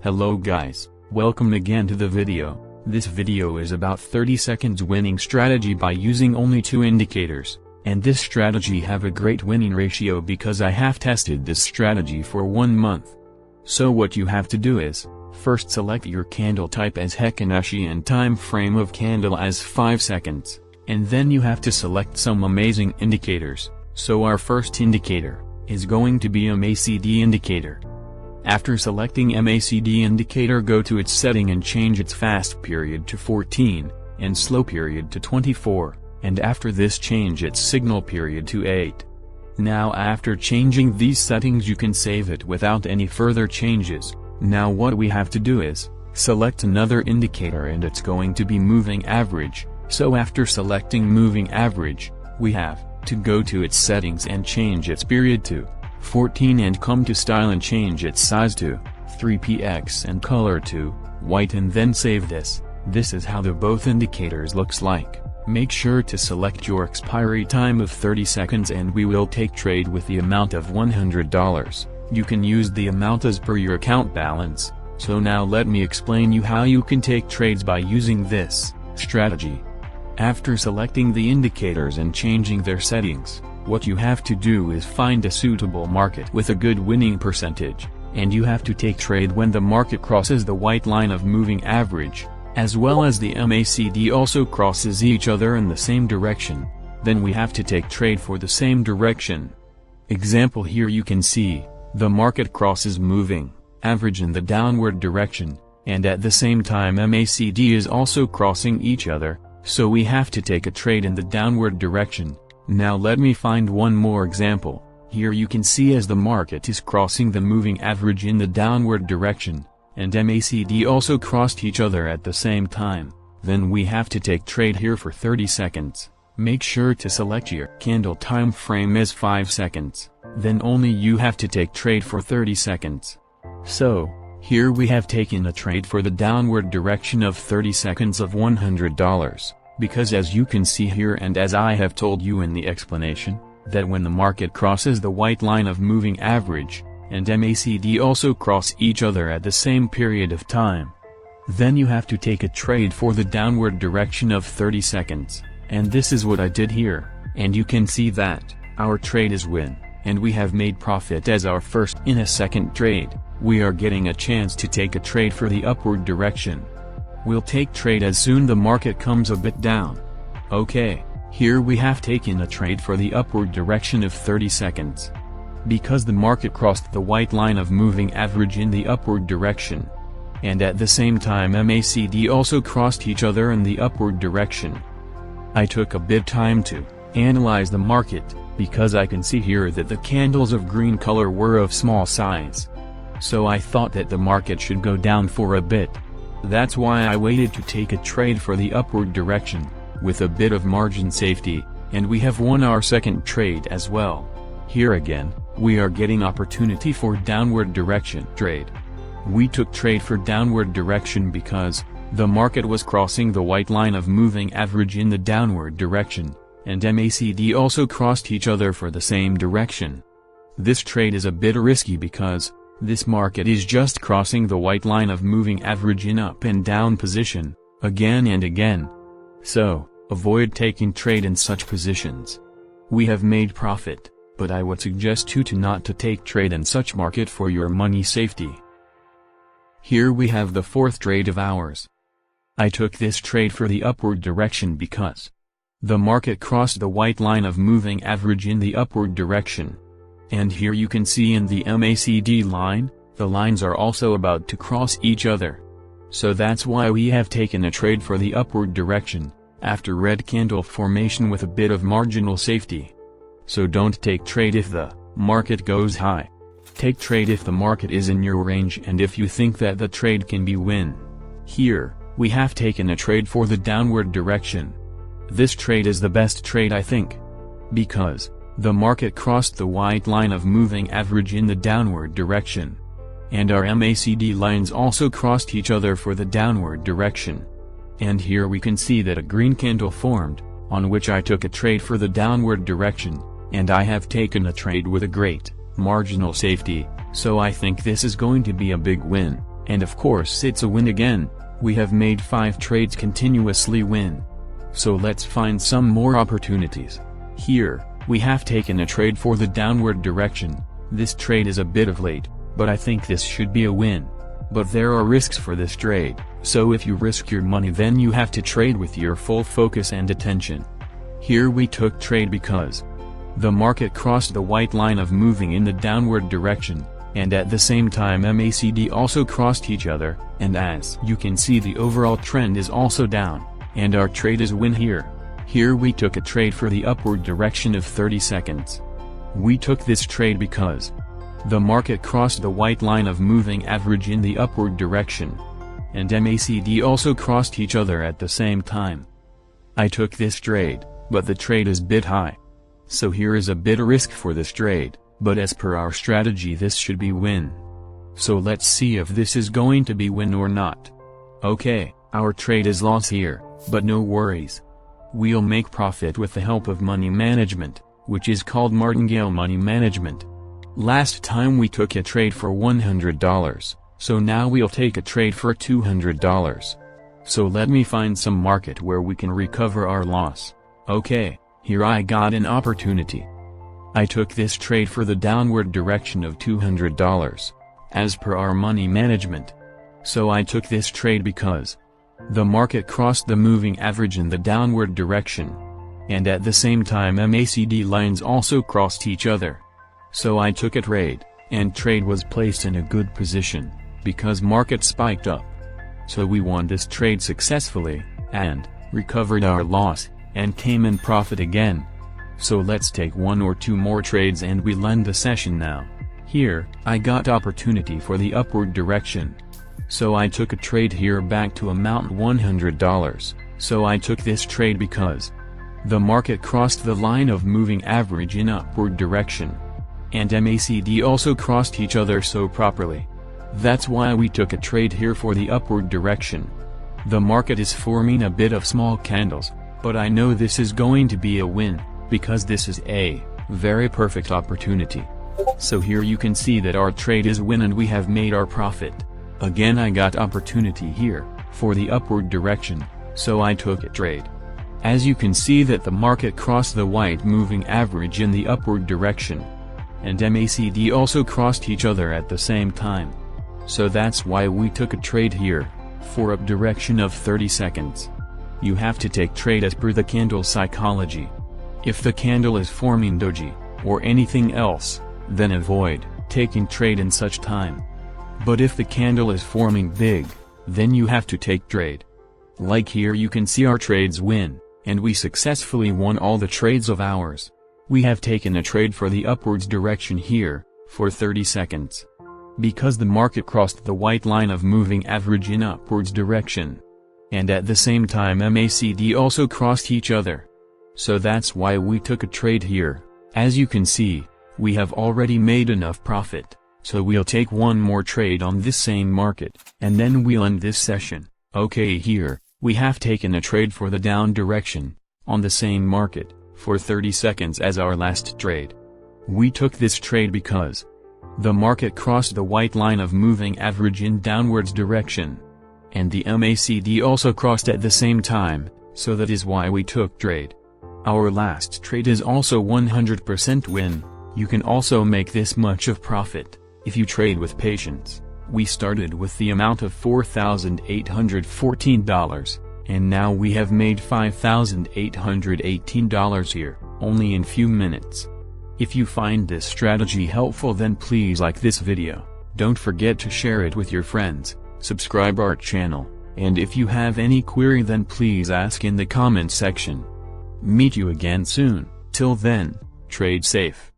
Hello guys, welcome again to the video. This video is about 30 seconds winning strategy by using only 2 indicators, and this strategy have a great winning ratio because I have tested this strategy for 1 month. So what you have to do is, first select your candle type as Heikin Ashi and time frame of candle as 5 seconds, and then you have to select some amazing indicators. So our first indicator is going to be a MACD indicator. After selecting MACD indicator, go to its setting and change its fast period to 14, and slow period to 24, and after this change its signal period to 8. Now after changing these settings you can save it without any further changes. Now what we have to do is, select another indicator and it's going to be moving average. So after selecting moving average, we have to go to its settings and change its period to 14 and come to style and change its size to 3px and color to white and then save this. This is how the both indicators looks like. Make sure to select your expiry time of 30 seconds and we will take trade with the amount of $100. You can use the amount as per your account balance. So now let me explain you how you can take trades by using this strategy. After selecting the indicators and changing their settings, what you have to do is find a suitable market with a good winning percentage, and you have to take trade when the market crosses the white line of moving average, as well as the MACD also crosses each other in the same direction. Then we have to take trade for the same direction. Example, here you can see, the market crosses moving average in the downward direction, and at the same time MACD is also crossing each other, so we have to take a trade in the downward direction. Now let me find one more example. Here you can see as the market is crossing the moving average in the downward direction, and MACD also crossed each other at the same time, then we have to take trade here for 30 seconds. Make sure to select your candle time frame as 5 seconds, then only you have to take trade for 30 seconds. So, here we have taken a trade for the downward direction of 30 seconds of $100. Because as you can see here and as I have told you in the explanation, that when the market crosses the white line of moving average, and MACD also cross each other at the same period of time, then you have to take a trade for the downward direction of 30 seconds, and this is what I did here, and you can see that, our trade is win, and we have made profit as our first. In a second trade, we are getting a chance to take a trade for the upward direction. We'll take trade as soon the market comes a bit down. Okay, here we have taken a trade for the upward direction of 30 seconds. Because the market crossed the white line of moving average in the upward direction, and at the same time MACD also crossed each other in the upward direction. I took a bit time to analyze the market, because I can see here that the candles of green color were of small size. So I thought that the market should go down for a bit. That's why I waited to take a trade for the upward direction, with a bit of margin safety, and we have won our second trade as well. Here again, we are getting opportunity for downward direction trade. We took trade for downward direction because, the market was crossing the white line of moving average in the downward direction, and MACD also crossed each other for the same direction. This trade is a bit risky because, this market is just crossing the white line of moving average in up and down position, again and again. So, avoid taking trade in such positions. We have made profit, but I would suggest you to not to take trade in such market for your money safety. Here we have the fourth trade of ours. I took this trade for the upward direction because the market crossed the white line of moving average in the upward direction. And here you can see in the MACD line, the lines are also about to cross each other. So that's why we have taken a trade for the upward direction, after red candle formation with a bit of marginal safety. So don't take trade if the market goes high. Take trade if the market is in your range and if you think that the trade can be win. Here, we have taken a trade for the downward direction. This trade is the best trade I think. Because the market crossed the white line of moving average in the downward direction. And our MACD lines also crossed each other for the downward direction. And here we can see that a green candle formed, on which I took a trade for the downward direction, and I have taken a trade with a great marginal safety, so I think this is going to be a big win, And of course it's a win again. We have made 5 trades continuously win. So let's find some more opportunities. Here, we have taken a trade for the downward direction. This trade is a bit of late, but I think this should be a win. But there are risks for this trade, so if you risk your money then you have to trade with your full focus and attention. Here we took trade because the market crossed the white line of moving in the downward direction, and at the same time MACD also crossed each other, and as you can see the overall trend is also down, and our trade is win here. Here we took a trade for the upward direction of 30 seconds. We took this trade because the market crossed the white line of moving average in the upward direction, and MACD also crossed each other at the same time. I took this trade, but the trade is bit high. So here is a bit of risk for this trade, but as per our strategy this should be win. So let's see if this is going to be win or not. Okay, our trade is loss here, but no worries. We'll make profit with the help of money management, which is called martingale money management. Last time we took a trade for $100, so now we'll take a trade for $200. So let me find some market where we can recover our loss. Okay, here I got an opportunity. I took this trade for the downward direction of $200, as per our money management. So I took this trade because the market crossed the moving average in the downward direction, and at the same time MACD lines also crossed each other. So I took a trade, and trade was placed in a good position, because market spiked up. So we won this trade successfully, and recovered our loss, and came in profit again. So let's take 1 or 2 more trades and we'll end the session now. Here, I got opportunity for the upward direction. So I took a trade here back to amount $100, so I took this trade because the market crossed the line of moving average in upward direction, and MACD also crossed each other so properly. That's why we took a trade here for the upward direction. The market is forming a bit of small candles, but I know this is going to be a win, because this is a very perfect opportunity. So here you can see that our trade is win and we have made our profit. Again I got opportunity here, for the upward direction, so I took a trade. As you can see that the market crossed the white moving average in the upward direction, and MACD also crossed each other at the same time. So that's why we took a trade here, for up direction of 30 seconds. You have to take trade as per the candle psychology. If the candle is forming doji, or anything else, then avoid taking trade in such time. But if the candle is forming big, then you have to take trade. Like here you can see our trades win, and we successfully won all the trades of ours. We have taken a trade for the upwards direction here, for 30 seconds. Because the market crossed the white line of moving average in upwards direction, and at the same time MACD also crossed each other. So that's why we took a trade here. As you can see, we have already made enough profit, so we'll take 1 more trade on this same market, and then we'll end this session. Okay, here, we have taken a trade for the down direction, on the same market, for 30 seconds as our last trade. We took this trade because the market crossed the white line of moving average in downwards direction, and the MACD also crossed at the same time, so that is why we took trade. Our last trade is also 100% win. You can also make this much of profit, if you trade with patience. We started with the amount of $4,814, and now we have made $5,818 here, only in few minutes. If you find this strategy helpful then please like this video, don't forget to share it with your friends, subscribe our channel, and if you have any query then please ask in the comment section. Meet you again soon. Till then, trade safe.